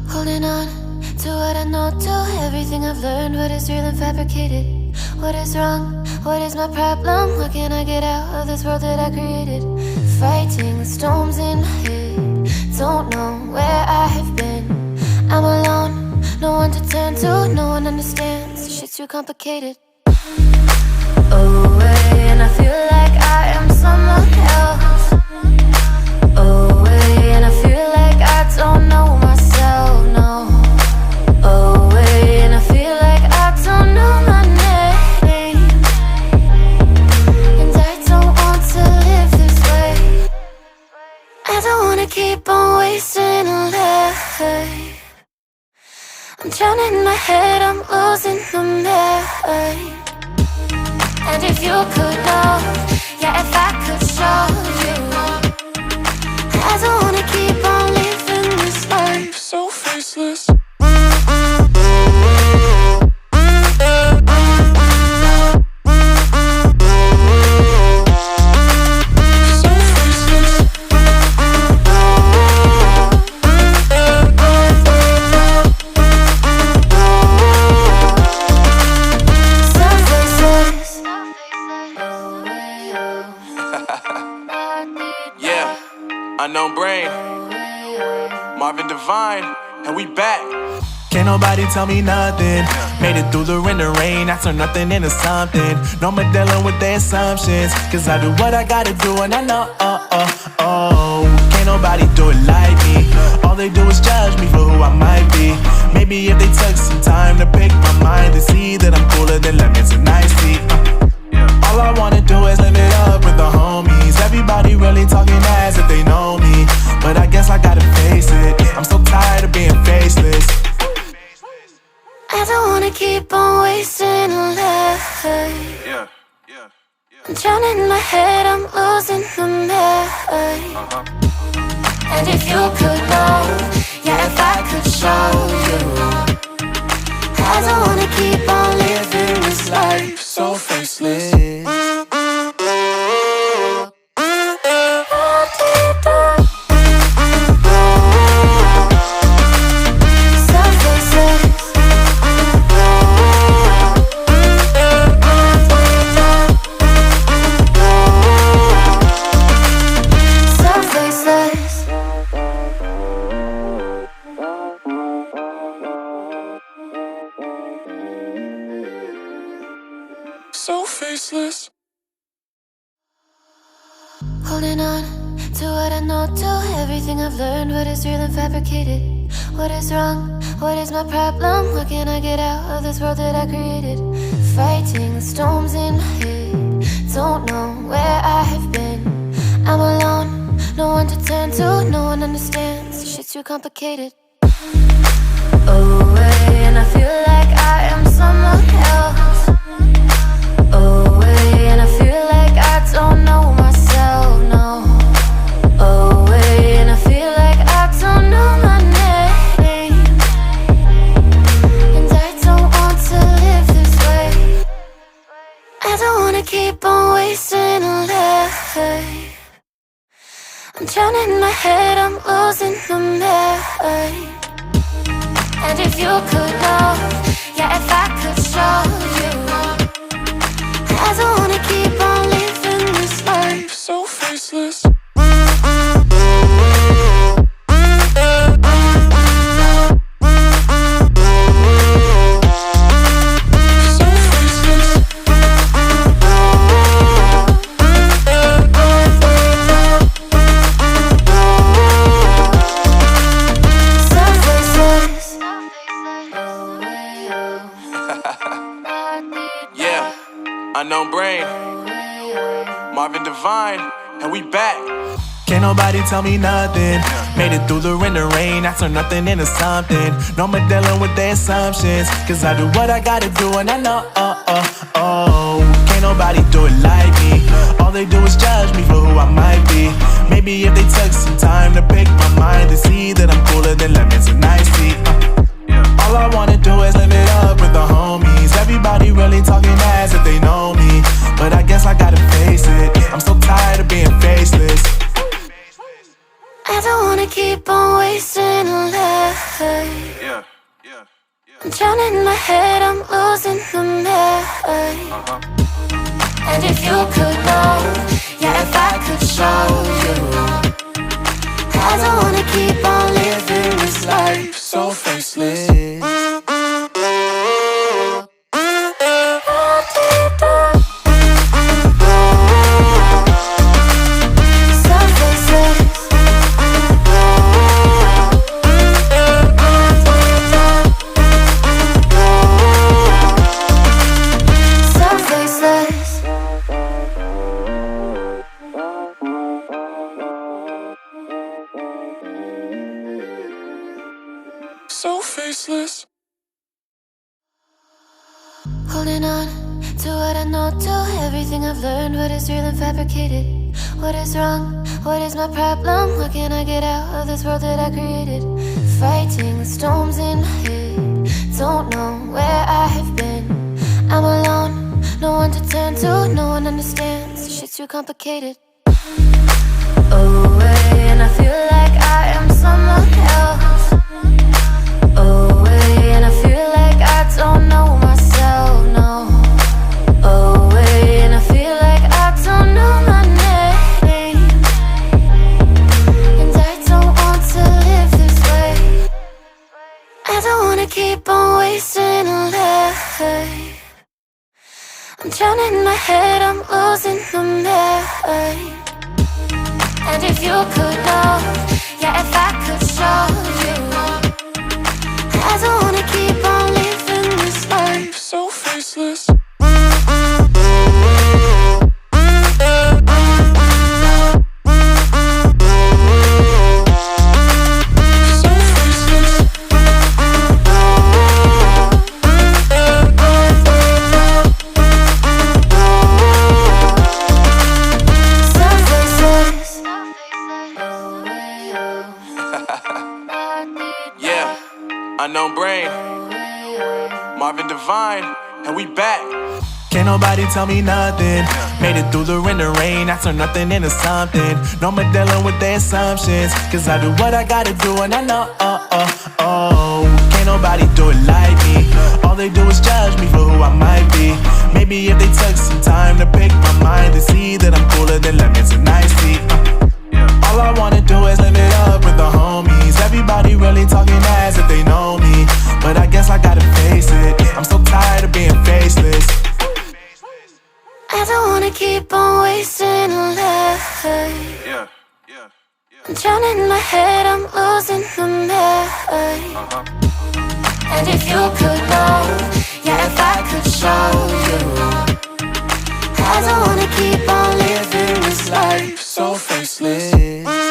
Holding on to what I know, to everything I've learned. What is real and fabricated? What is wrong? What is my problem? What can I get out of this world that I created? Fighting the storms in my head. Don't know where I have been. I'm alone, no one to turn to. No one understands, shit's too complicated. Away, and I feel like I am someone else. Away, and I feel like I don't know myself, no. Away, and I feel like I don't know my name. And I don't want to live this way. I don't wanna keep on wasting a life. I'm drowning in my head, I'm losing my mind. And if you could know, yeah, if I could show you, I don't wanna keep on living this life so faceless. Unknown brain, Marvin Divine, and we back. Can't nobody tell me nothing. Made it through the rain and rain, I turn nothing into something. No more dealing with their assumptions, cause I do what I gotta do and I know, can't nobody do it like me. All they do is judge me for who I might be. Maybe if they took some time to pick my mind, they see that I'm cooler than lemons and iced tea. All I wanna do is live it up with the homies. Everybody really talking as if they know me, but I guess I gotta face it. I'm so tired of being faceless. I don't wanna keep on wasting a life. I'm drowning in my head, I'm losing my mind. And if you could know, yeah, if I could show you, I don't wanna keep on living this life so faceless. So faceless. Holding on to what I know, to everything I've learned. What is real and fabricated? What is wrong? What is my problem? What can I get out of this world that I created? Fighting the storms in my head. Don't know where I have been. I'm alone, no one to turn to. No one understands, shit's too complicated. Away, and I feel like I am someone else. Away, and I feel like I don't know myself, no. Away, and I feel like I don't know my name. And I don't want to live this way. I don't wanna keep on wasting a life. I'm drowning in my head, I'm losing my mind. And if you could know, yeah, if I could show you, I don't wanna keep on living this life so faceless. Unknown brain, Marvin Divine, and we back. Can't nobody tell me nothing. Made it through the rain and rain, I turn nothing into something. No more dealing with their assumptions, cause I do what I gotta do and I know, can't nobody do it like me. All they do is judge me for who I might be. Maybe if they took some time to pick my mind, they see that I'm cooler than lemons and iced tea. All I wanna do is live it up with the homies. Everybody really talking as if they know me, but I guess I gotta face it. I'm so tired of being faceless. I don't wanna keep on wasting life. Yeah. I'm drowning in my head, I'm losing the mind. And if you could know, yeah, if I could show you, I don't wanna keep on living this life so faceless. So faceless. Holding on to what I know, to everything I've learned. What is real and fabricated? What is wrong? What is my problem? What can I get out of this world that I created? Fighting the storms in my head. Don't know where I have been. I'm alone, no one to turn to. No one understands, shit's too complicated. Away, and I feel like I am someone else. Away, and I feel like I don't know myself, no. Away, and I feel like I don't know my name. And I don't want to live this way. I don't wanna keep on wasting life. I'm drowning in my head, I'm losing the mind. And if you could know, yeah, if I could show you, I don't wanna keep on living this life so faceless. Unknown Brain, Marvin Divine, and we back. Can't nobody tell me nothing. Made it through the rain, I turn nothing into something. No more dealing with their assumptions, cause I do what I gotta do and I know, can't nobody do it like me. All they do is judge me for who I might be. Maybe if they took some time to pick my mind, they see that I'm cooler than lemons and iced tea. All I wanna do is live it up with the homies. Everybody really talking as if they know me, but I guess I gotta face it. I'm so tired of being faceless. I don't wanna keep on wasting life. I'm drowning in my head, I'm losing the mind. And if you could know, yeah, if I could show you, I don't wanna keep on living this life so faceless.